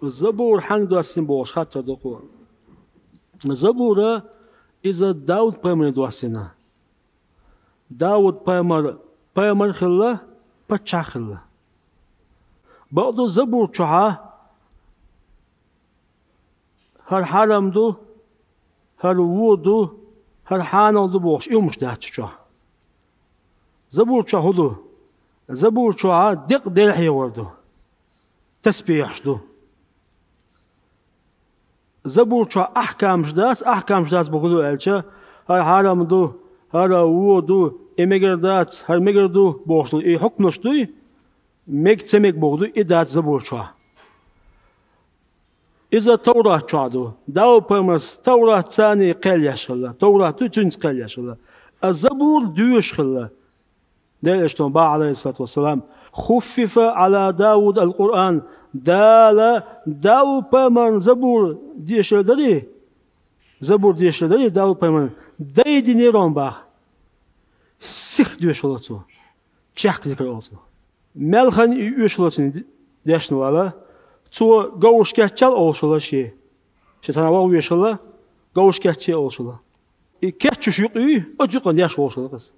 الزبور حنگ دوستین باش خاطر دکو. زبوره إذا داود پیمر دوستینا. داود پیمر خلا پچه خلا. بعدو زبور چها هر حرم دو هر وودو هر حانو دو باش يومش ده چها. زبور چه دو زبور چها دق دلحي وردو تسبيح دو. زبور چه أحكامش داس بقولو ألچه هر حرم دو هر وودو إمجردات هر مجردو باشلو إيه حكمش دوي ميك تميك بقولو إدات زبور چه. إذا توراة چادو داو پرمس توراة ثاني قل يشخلا توراة تجنس قل يشخلا الزبور دوش خلا. ده اشتون با عليه الصلاة والسلام خفف على داود القرآن داو پرمن زبور ديشل داري زبور ديشل داري داو پرمن داي دينيرون با سيخ دوش خلاتو چيخ ذكر اوتو ملخن يوش خلاتو ديشنو على تو گوش کچل olşula şey. Şeytana var uyuşula. Gavuşketçi olşula. Keççüş yok iyi. Acıkan yaş olşula kız.